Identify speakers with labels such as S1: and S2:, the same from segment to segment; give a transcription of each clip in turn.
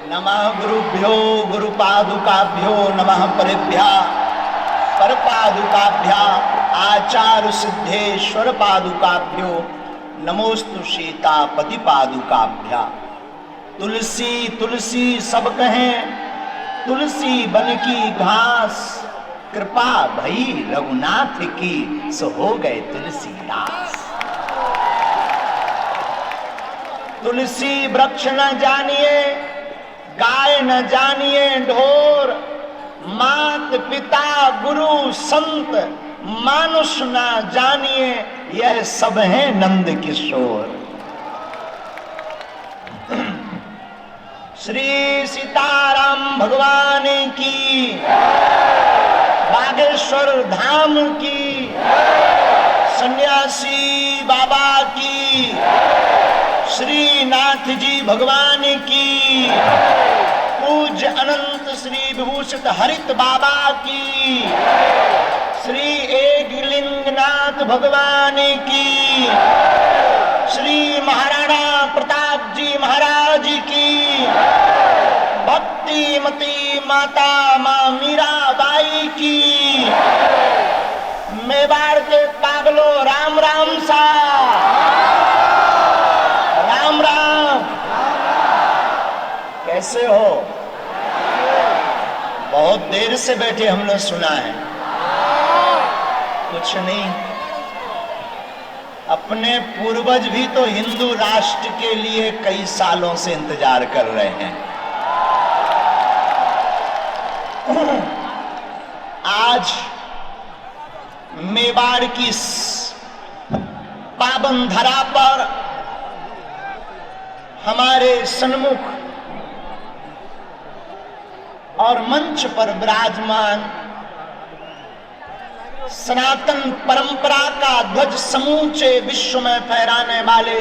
S1: नमः गुरुभ्यो गुरुपादुकाभ्यो नमः परेभ्यः परपादुकाभ्या आचार्य सिद्धेश्वर पादुकाभ्यो नमोस्तु सीतापति पादुकाभ्या। तुलसी तुलसी सब कहें, तुलसी बन की घास, कृपा भई रघुनाथ की, सो हो गए तुलसीदास। तुलसी वृक्ष न जानिए, गाय न जानिए ढोर, मात पिता गुरु संत मानुष न जानिए, यह सब है नंद किशोर। श्री सीताराम भगवान की, बागेश्वर धाम की, सन्यासी बाबा की, श्रीनाथ जी भगवान की, पूज्य अनंत श्री विभूषित हरित बाबा की, श्री एकलिंगनाथ भगवान की, श्री महाराणा प्रताप जी महाराज की, भक्तिमती माता मां मीराबाई की, मेवाड़ के पागलो राम राम सा, राम राम। कैसे हो? बहुत देर से बैठे हमने सुना है। कुछ नहीं, अपने पूर्वज भी तो हिंदू राष्ट्र के लिए कई सालों से इंतजार कर रहे हैं। आज मेवाड़ की पावन धरा पर हमारे सन्मुख और मंच पर विराजमान सनातन परंपरा का ध्वज समूचे विश्व में फहराने वाले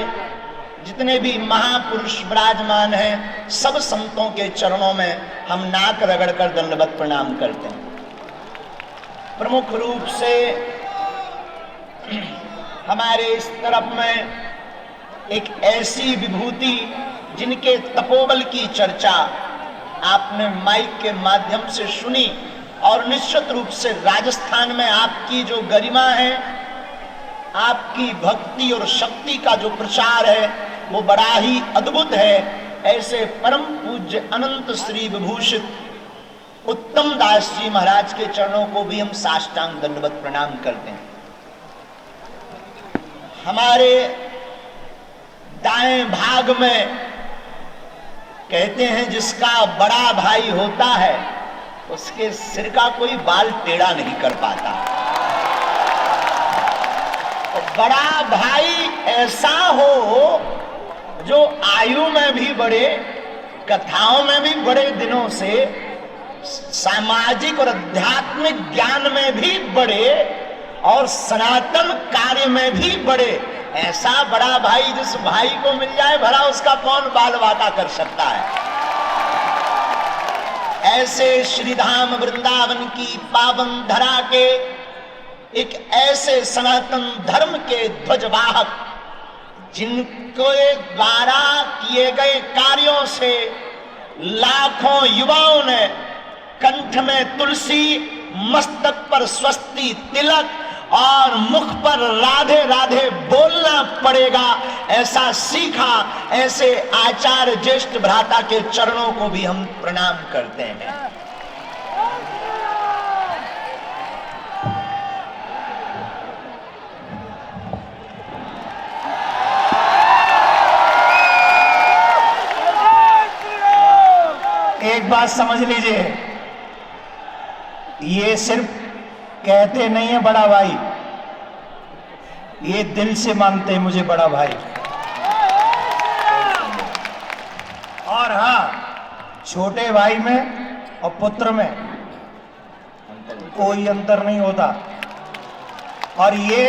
S1: जितने भी महापुरुष विराजमान हैं, सब संतों के चरणों में हम नाक रगड़कर दंडवत प्रणाम करते हैं। प्रमुख रूप से हमारे इस तरफ में एक ऐसी विभूति जिनके तपोबल की चर्चा आपने माइक के माध्यम से सुनी, और निश्चित रूप से राजस्थान में आपकी जो गरिमा है, आपकी भक्ति और शक्ति का जो प्रचार है, वो बड़ा ही अद्भुत है। ऐसे परम पूज्य अनंत श्री विभूषित उत्तम दास जी महाराज के चरणों को भी हम साष्टांग दंडवत प्रणाम करते हैं। हमारे दाएं भाग में कहते हैं जिसका बड़ा भाई होता है उसके सिर का कोई बाल टेढ़ा नहीं कर पाता। तो बड़ा भाई ऐसा हो जो आयु में भी बढ़े, कथाओं में भी बड़े दिनों से, सामाजिक और आध्यात्मिक ज्ञान में भी बढ़े और सनातन कार्य में भी बढ़े। ऐसा बड़ा भाई जिस भाई को मिल जाए, भला उसका कौन बाल वाका कर सकता है। ऐसे श्रीधाम वृंदावन की पावन धरा के एक ऐसे सनातन धर्म के ध्वजवाहक, जिनको द्वारा किए गए कार्यों से लाखों युवाओं ने कंठ में तुलसी, मस्तक पर स्वस्ति तिलक और मुख पर राधे राधे बोलना पड़ेगा, ऐसा सीखा। ऐसे आचार्य ज्येष्ठ भ्राता के चरणों को भी हम प्रणाम करते हैं। एक बात समझ लीजिए, ये सिर्फ कहते नहीं है बड़ा भाई, ये दिल से मानते हैं मुझे बड़ा भाई। और हाँ, छोटे भाई में और पुत्र में कोई अंतर नहीं होता, और ये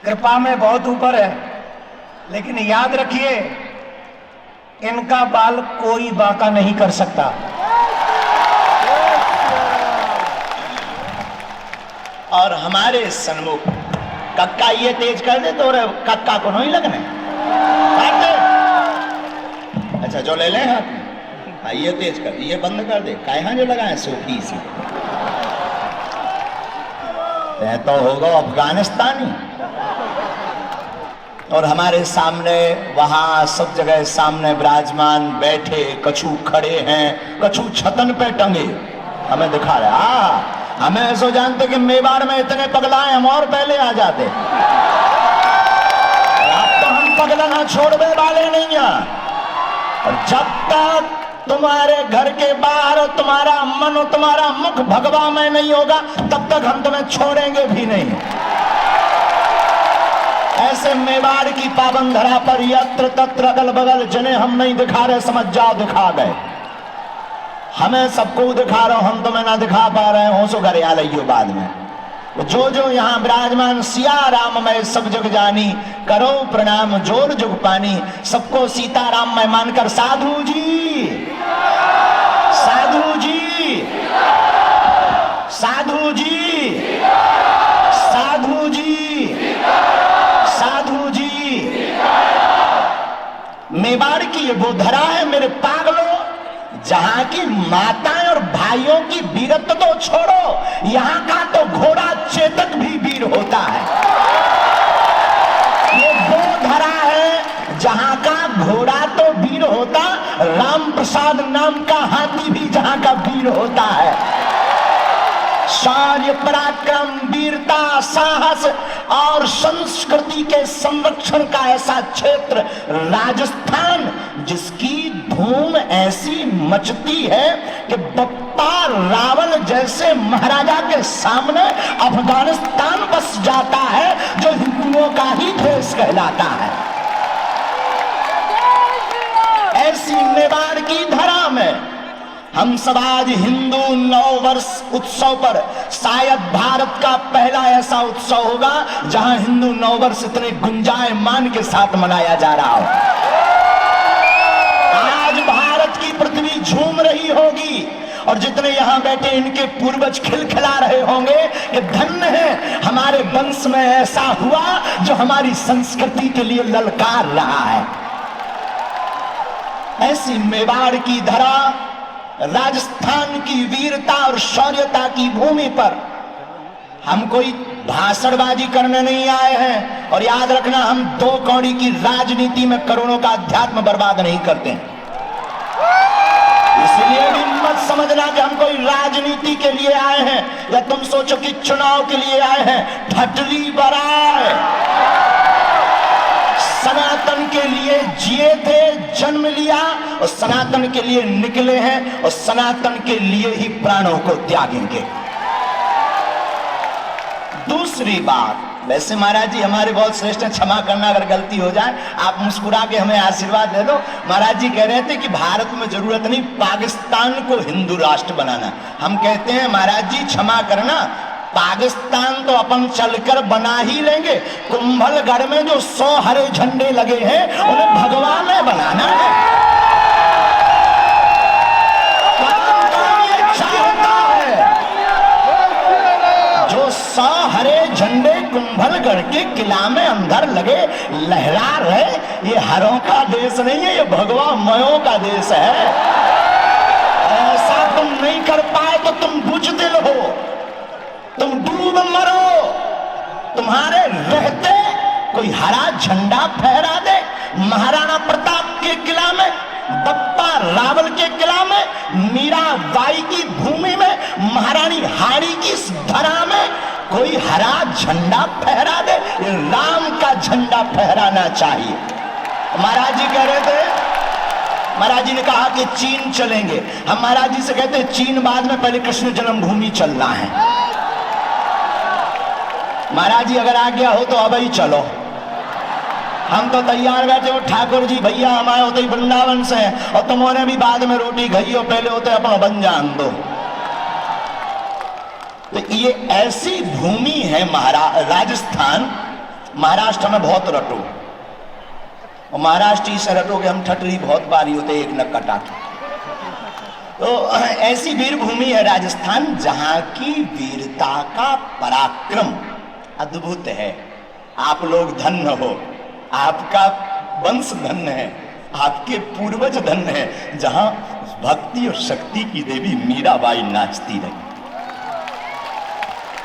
S1: कृपा में बहुत ऊपर है। लेकिन याद रखिए, इनका बाल कोई बांका नहीं कर सकता। और हमारे सन्मुख कक्का ये तेज कर दे तो कक्का को नहीं लगने। अच्छा जो ले लें हाथ। ये तेज कर, ये बंद कर दे, कहाँ जो लगाए सोफी सी तो होगा अफगानिस्तानी। और हमारे सामने वहां सब जगह सामने विराजमान बैठे कछु खड़े हैं, कछु छतन पे टंगे हमें दिखा रहे। हमें ऐसा जानते कि मेवाड़ में इतने पगलाए हम और पहले आ जाते। अब तो हम पगलना छोड़ने वाले नहीं हैं। और जब तक तुम्हारे घर के बाहर तुम्हारा मन और तुम्हारा मुख भगवा में नहीं होगा तब तक हम तुम्हें छोड़ेंगे भी नहीं। ऐसे मेवाड़ की पावन धरा पर यत्र तत्र अगल बगल जने हम नहीं दिखा रहे, समझ जाओ दिखा गए। हमें सबको दिखा रहा हूं, हम तुम्हें ना दिखा पा रहे हो सो घर आ लियो बाद में। जो जो यहाँ विराजमान सिया राम मैं सब जग जानी, करो प्रणाम जोर जुग पानी। सबको सीताराम मैं मानकर साधु जी, साधु जी, साधु जी, साधु जी, साधु जी। मेवाड़ की ये वो धरा है मेरे पागलों, जहां की माताएं और भाइयों की वीरत्व तो छोड़ो, यहां का तो घोड़ा चेतक भी वीर होता है। ये वो धरा है जहां का घोड़ा तो वीर होता, राम प्रसाद नाम का हाथी भी जहां का वीर होता है। शौर्य पराक्रम वीरता साहस और संस्कृति के संरक्षण का ऐसा क्षेत्र राजस्थान, जिसकी धूम ऐसी मचती है कि बप्पा रावल जैसे महाराजा के सामने अफगानिस्तान बस जाता है, जो हिंदुओं का ही देश कहलाता है। ऐसी मेवाड़ की धरा में हम सब आज हिंदू नव वर्ष उत्सव पर, शायद भारत का पहला ऐसा उत्सव होगा जहां हिंदू नव वर्ष इतने गुंजायमान के साथ मनाया जा रहा हो। आज भारत की पृथ्वी झूम रही होगी और जितने यहां बैठे इनके पूर्वज खिलखिला रहे होंगे कि धन्य है हमारे वंश में ऐसा हुआ जो हमारी संस्कृति के लिए ललकार रहा है। ऐसी मेवाड़ की धरा, राजस्थान की वीरता और शौर्यता की भूमि पर हम कोई भाषणबाजी करने नहीं आए हैं। और याद रखना, हम दो कौड़ी की राजनीति में करोड़ों का अध्यात्म बर्बाद नहीं करते हैं। इसलिए भी मत समझना कि हम कोई राजनीति के लिए आए हैं, या तुम सोचो कि चुनाव के लिए आए हैं। ठटरी बराए सनातन के लिए जिए थे, जन्म लिया और सनातन के लिए निकले हैं और सनातन के लिए ही प्राणों को त्यागेंगे। दूसरी बात, वैसे महाराज जी हमारे बहुत श्रेष्ठ हैं, क्षमा करना अगर गलती हो जाए, आप मुस्कुरा के हमें आशीर्वाद दे दो। महाराज जी कह रहे थे कि भारत में जरूरत नहीं पाकिस्तान को हिंदू राष्ट्र बनाना। हम कहते हैं महाराज जी क्षमा करना, पाकिस्तान तो अपन चलकर बना ही लेंगे, कुंभलगढ़ में जो 100 हरे झंडे लगे हैं उन्हें भगवान ने बनाना है। जो 100 हरे झंडे कुंभलगढ़ के किला में अंदर लगे लहरा रहे, ये हरों का देश नहीं है, ये भगवान मयों का देश है। ऐसा तुम नहीं कर पाए तो तुम बुजदिल हो, तुम डूब मरो। तुम्हारे रहते कोई हरा झंडा फहरा दे, महाराणा प्रताप के किला में, बप्पा रावल के किला में, मीराबाई की भूमि में, महारानी हाड़ी की इस धरा में कोई हरा झंडा फहरा दे। राम का झंडा फहराना चाहिए। महाराज जी कह रहे थे, महाराज जी ने कहा कि चीन चलेंगे। हम महाराज जी से कहते हैं चीन बाद में, पहले कृष्ण जन्मभूमि चलना है। महाराज जी अगर आ गया हो तो अब ही चलो, हम तो तैयार बैठे हो। ठाकुर जी भैया हम आए होते ही वृंदावन से हैं और तुमने भी बाद में रोटी खाई हो, पहले होते अपना बन जान दो। तो ये ऐसी भूमि है राजस्थान। महाराष्ट्र में बहुत रटो, और महाराष्ट्र से रटोगे हम ठटरी बहुत बारी होते एक न कटा। तो ऐसी वीर भूमि है राजस्थान, जहां की वीरता का पराक्रम अद्भुत है। आप लोग धन्य हो, आपका वंश धन्य है, आपके पूर्वज धन्य है, जहां भक्ति और शक्ति की देवी मीराबाई नाचती रही।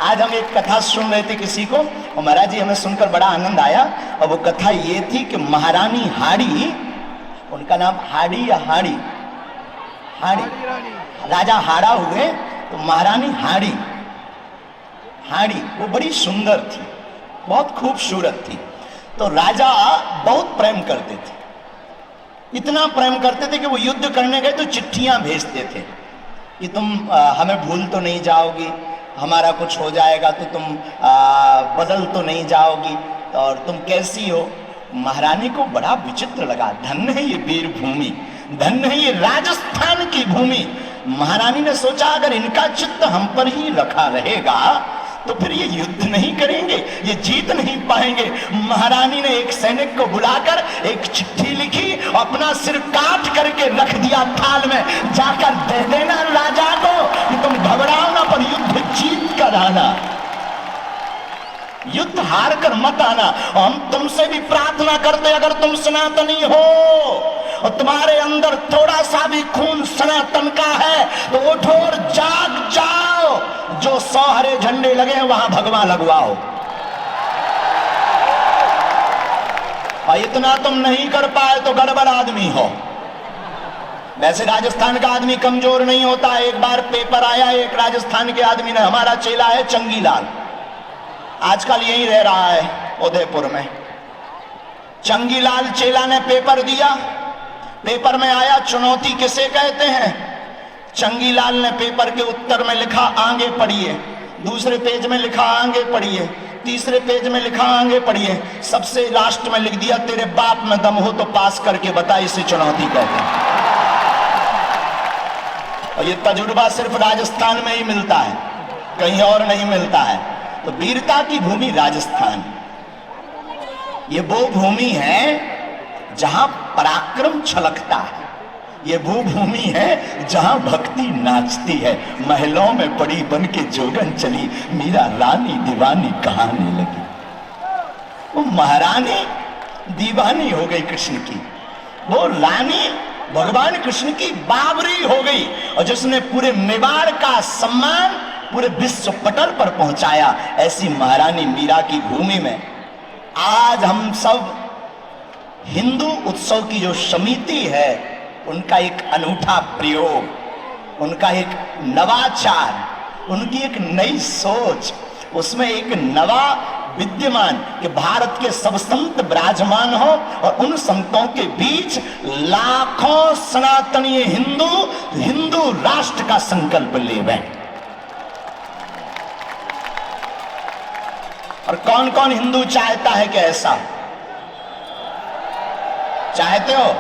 S1: आज हम एक कथा सुन रहे थे किसी को, और महाराज जी हमें सुनकर बड़ा आनंद आया। और वो कथा ये थी कि महारानी हाड़ी, उनका नाम हाड़ी या हाड़ी, हाड़ी, राजा हाड़ा हुए तो महारानी हाड़ी, हाड़ी वो बड़ी सुंदर थी, बहुत खूबसूरत थी। तो राजा बहुत प्रेम करते थे, इतना प्रेम करते थे कि वो युद्ध करने गए तो चिट्ठियां भेजते थे कि तुम हमें भूल तो नहीं जाओगी, हमारा कुछ हो जाएगा तो तुम बदल तो नहीं जाओगी, और तुम कैसी हो। महारानी को बड़ा विचित्र लगा, धन्य है ये वीर भूमि, धन्य है ये राजस्थान की भूमि। महारानी ने सोचा अगर इनका चित्त हम पर ही रखा रहेगा तो फिर ये युद्ध नहीं करेंगे, ये जीत नहीं पाएंगे। महारानी ने एक सैनिक को बुलाकर एक चिट्ठी लिखी, अपना सिर काट करके रख दिया थाल में, जाकर दे देना राजा को कि तुम घबराओ ना पर युद्ध जीत कर आना, युद्ध हार कर मत आना। और हम तुमसे भी प्रार्थना करते अगर तुम सनातनी हो और तुम्हारे अंदर थोड़ा सा भी खून सनातन का है तो उठो और जाग जाओ, जो 100 हरे झंडे लगे हैं वहां भगवा लगवाओ। और इतना तुम नहीं कर पाए तो गड़बड़ आदमी हो। वैसे राजस्थान का आदमी कमजोर नहीं होता। एक बार पेपर आया, एक राजस्थान के आदमी ने, हमारा चेला है चंगीलाल, आजकल यही रह रहा है उदयपुर में। चंगीलाल चेला ने पेपर दिया, पेपर में आया चुनौती किसे कहते हैं। चंगीलाल ने पेपर के उत्तर में लिखा आगे पढ़िए, दूसरे पेज में लिखा आगे पढ़िए, तीसरे पेज में लिखा आगे पढ़िए, सबसे लास्ट में लिख दिया तेरे बाप में दम हो तो पास करके बता, इसे चुनौती कहते हैं। और ये तजुर्बा सिर्फ राजस्थान में ही मिलता है, कहीं और नहीं मिलता है। तो वीरता की भूमि राजस्थान, ये वो भूमि है जहां पराक्रम छलकता है, ये वो भूमि है जहां भक्ति नाचती है। महलों में पड़ी बन के जोगन चली, मीरा रानी दीवानी कहानी लगी। वो महारानी दीवानी हो गई कृष्ण की, वो रानी भगवान कृष्ण की बाबरी हो गई, और जिसने पूरे मेवाड़ का सम्मान पूरे विश्व पटल पर पहुंचाया। ऐसी महारानी मीरा की भूमि में आज हम सब हिंदू उत्सव की जो समिति है, उनका एक अनूठा प्रयोग, उनका एक नवाचार, उनकी एक नई सोच, उसमें एक नवा विद्यमान कि भारत के सब संत विराजमान हो और उन संतों के बीच लाखों सनातनीय हिंदू राष्ट्र का संकल्प ले बैठे। और कौन कौन हिंदू चाहता है कि ऐसा? चाहते हो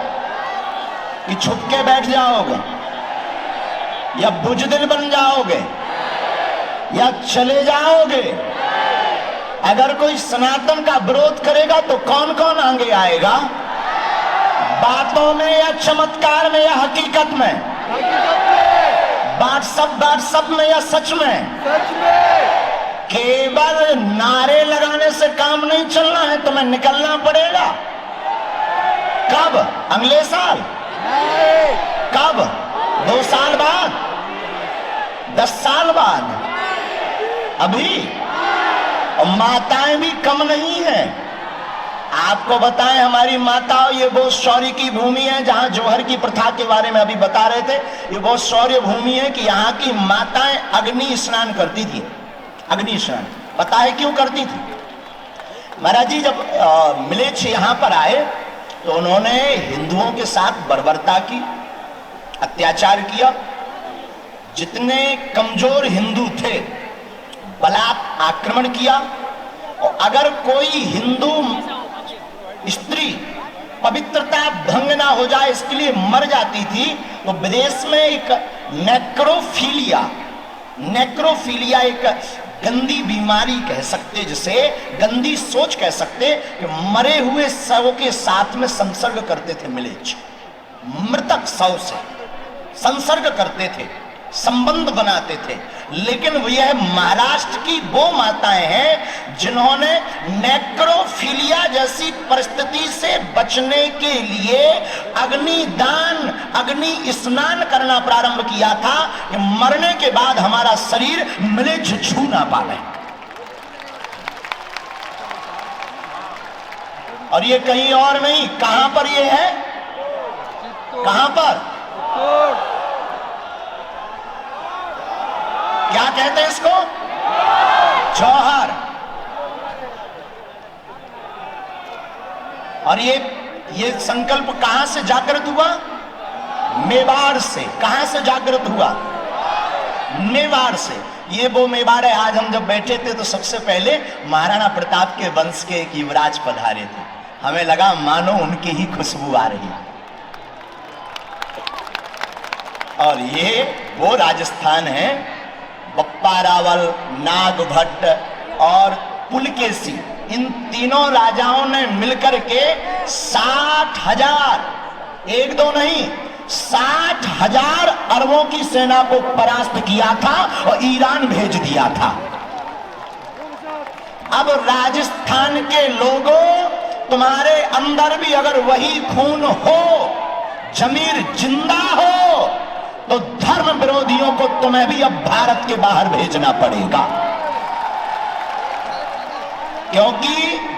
S1: कि छुप के बैठ जाओगे, या बुजदिल बन जाओगे, या चले जाओगे? अगर कोई सनातन का विरोध करेगा तो कौन कौन आगे आएगा? बातों में या चमत्कार में या हकीकत में? व्हाट्सएप में या सच में? सच में। केवल नारे लगाने से काम नहीं चलना है, तुम्हें निकलना पड़ेगा। कब? अगले साल? कब? 2 साल बाद? 10 साल बाद? अभी? और माताएं भी कम नहीं है। आपको बताएं, हमारी माताओं, ये वो शौर्य की भूमि है जहां जौहर की प्रथा के बारे में अभी बता रहे थे। ये वो शौर्य भूमि है कि यहाँ की माताएं अग्नि स्नान करती थी। अग्नि स्नान पता है क्यों करती थी? महाराज जी जब मिलेच्छ यहाँ पर आए तो उन्होंने हिंदुओं के साथ बर्बरता की, अत्याचार किया। जितने कमजोर हिंदू थे बलात् आक्रमण किया, और अगर कोई हिंदू स्त्री पवित्रता भंग ना हो जाए इसके लिए मर जाती थी, तो विदेश में एक नेक्रोफीलिया एक गंदी बीमारी कह सकते, जिसे गंदी सोच कह सकते, कि मरे हुए शव के साथ में संसर्ग करते थे। मिलेच्छ मृतक शव से संसर्ग करते थे। संबंध बनाते थे। लेकिन यह महाराष्ट्र की वो माताएं हैं जिन्होंने नेक्रोफिलिया जैसी परिस्थिति से बचने के लिए अग्निदान, अग्नि स्नान करना प्रारंभ किया था कि मरने के बाद हमारा शरीर मिले छू ना पावे। और ये कहीं और नहीं, कहां पर ये है, कहां पर, क्या कहते हैं इसको, जौहर। और ये संकल्प कहां से जागृत हुआ, मेवाड़ से। कहां से जागृत हुआ, मेवाड़ से। ये वो मेवाड़ है। आज हम जब बैठे थे तो सबसे पहले महाराणा प्रताप के वंश के एक युवराज पधारे थे। हमें लगा मानो उनकी ही खुशबू आ रही। और ये वो राजस्थान है, बप्पा रावल, नाग भट्ट और पुलकेशी, इन तीनों राजाओं ने मिलकर के 60,000, एक दो नहीं, 60,000 अरबों की सेना को परास्त किया था और ईरान भेज दिया था। अब राजस्थान के लोगों, तुम्हारे अंदर भी अगर वही खून हो, जमीर जिंदा हो, तो धर्म विरोधियों को तुम्हें भी अब भारत के बाहर भेजना पड़ेगा। क्योंकि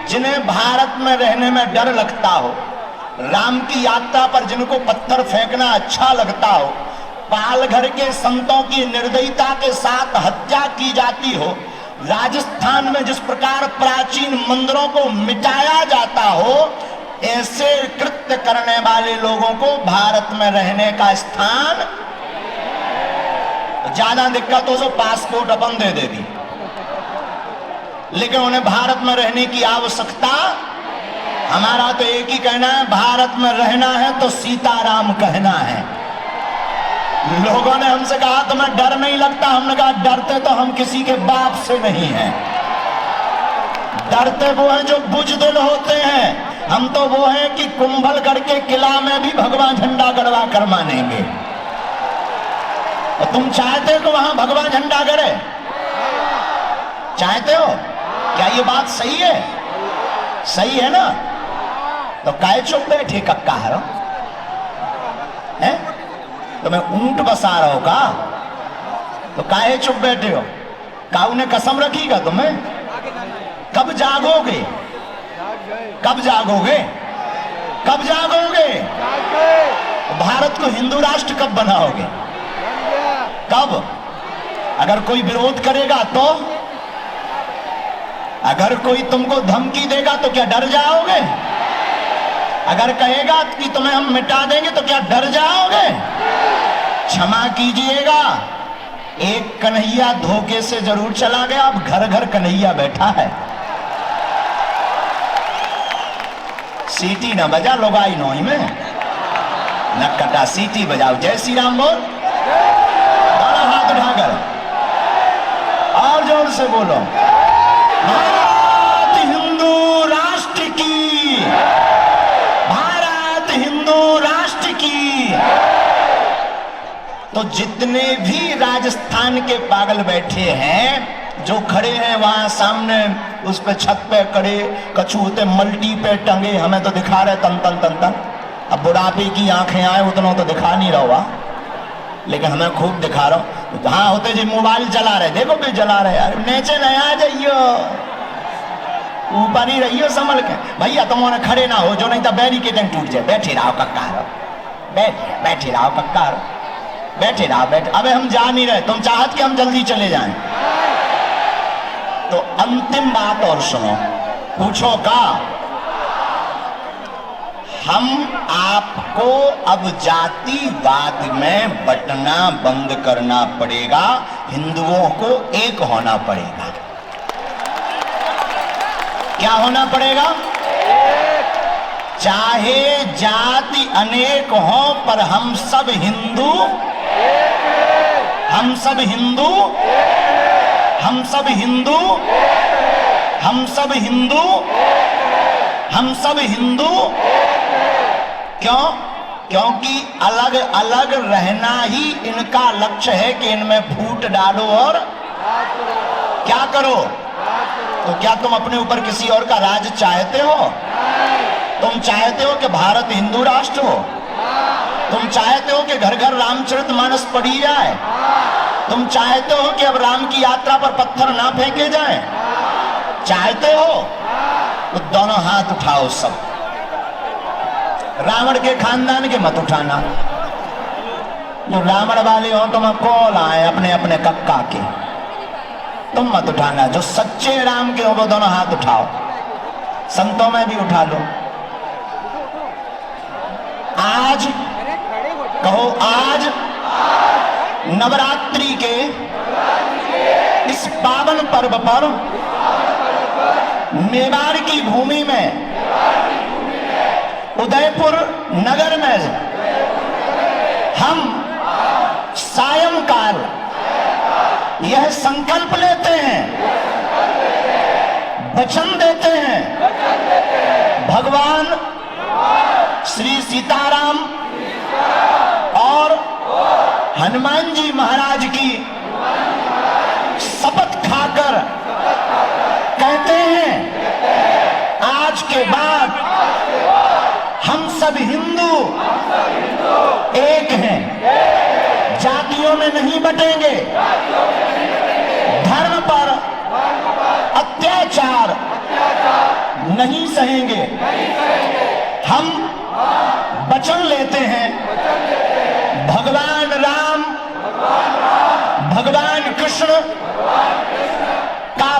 S1: जिन्हें भारत में रहने में डर लगता हो, राम की यात्रा पर जिनको पत्थर फेंकना अच्छा लगता हो, पालघर के संतों की निर्दयता के साथ हत्या की जाती हो, राजस्थान में जिस प्रकार प्राचीन मंदिरों को मिटाया जाता हो, ऐसे कृत्य करने वाले लोगों को भारत में रहने का स्थान, ज्यादा दिक्कत हो तो पासपोर्ट अपन दे दी, लेकिन उन्हें भारत में रहने की आवश्यकता। हमारा तो एक ही कहना है, भारत में रहना है तो सीताराम कहना है। लोगों ने हमसे कहा तुम्हें डर नहीं लगता, हमने कहा डरते तो हम किसी के बाप से नहीं हैं, डरते वो हैं जो बुजदिल होते हैं। हम तो वो हैं कि कुंभलगढ़ के किला में भी भगवा झंडा गड़वा कर मानेंगे। और तुम चाहते हो कि वहां भगवा झंडा गड़े, चाहते हो? क्या ये बात सही है? सही है ना? तो काहे चुप बैठे कक्का है, तो मैं ऊंट बसा रहा हो का? तो काहे चुप बैठे हो? काऊ ने कसम रखी का तुम्हें? कब जागोगे? कब जागोगे? कब जागोगे? भारत को हिंदू राष्ट्र कब बनाओगे? कब? अगर कोई विरोध करेगा तो? अगर कोई तुमको धमकी देगा तो क्या डर जाओगे? अगर कहेगा कि तुम्हें हम मिटा देंगे तो क्या डर जाओगे? क्षमा कीजिएगा, एक कन्हैया धोखे से जरूर चला गया, अब घर घर कन्हैया बैठा है। सीटी ना बजा लोगाई नोई में, नक्कटा सीटी बजाओ। जय श्री राम बोल, दोनों हाथ उठाकर और जोर से बोलो, भारत हिंदू राष्ट्र की, भारत हिंदू राष्ट्र की। तो जितने भी राजस्थान के पागल बैठे हैं, जो खड़े हैं वहां सामने उस पे छत पे खड़े, कछु होते मल्टी पे टंगे, हमें तो दिखा रहे तन तन तन तन। अब बुढ़ापे की आंखें आए उतना तो दिखा नहीं रहा, लेकिन हमें खूब दिखा रहा हूं। हाँ होते जी मोबाइल चला रहे, देखो भी चला रहे यार, नीचे नहीं आ जाइयो, ऊपर ही रहियो संभल के। भैया तुम खड़े ना हो, जो नहीं तो बैरिकेडिंग टूट जाए। बैठे रहो कक्का, बैठे रहो कक्का, बैठे रहो, बैठे। अबे हम जा नहीं रहे, तुम चाहत कि हम जल्दी चले जाएं। तो अंतिम बात और सुनो, पूछो का, हम आपको अब जातिवाद में बंटना बंद करना पड़ेगा, हिंदुओं को एक होना पड़ेगा। क्या होना पड़ेगा? चाहे जाति अनेक हो पर हम सब हिंदू, हम सब हिंदू, हम सब हिंदू, हम सब हिंदू, हम सब हिंदू। क्यों? क्योंकि अलग अलग रहना ही इनका लक्ष्य है कि इनमें फूट डालो और क्या करो। तो क्या तुम अपने ऊपर किसी और का राज चाहते हो? तुम चाहते हो कि भारत हिंदू राष्ट्र हो? तुम चाहते हो कि घर घर रामचरितमानस पढ़ी जाए? तुम चाहते हो कि अब राम की यात्रा पर पत्थर ना फेंके जाएं? चाहते हो तो दोनों हाथ उठाओ सब। रावण के खानदान के मत उठाना, जो रावण वाले हो तुम कॉल आए अपने अपने कक्का के, तुम मत उठाना। जो सच्चे राम के हो वो दोनों हाथ उठाओ, संतों में भी उठा लो। आज कहो, आज नवरात्रि के इस पावन पर्व पर मेवाड़ की भूमि में, उदयपुर नगर में हम सायंकाल यह संकल्प लेते हैं, वचन देते हैं, भगवान श्री सीताराम और हनुमान जी महाराज की शपथ खाकर कहते हैं, आज के बाद हम सब हिंदू एक हैं, जातियों में नहीं बटेंगे, धर्म पर अत्याचार नहीं सहेंगे। हम वचन लेते हैं, भगवान राम, भगवान कृष्ण का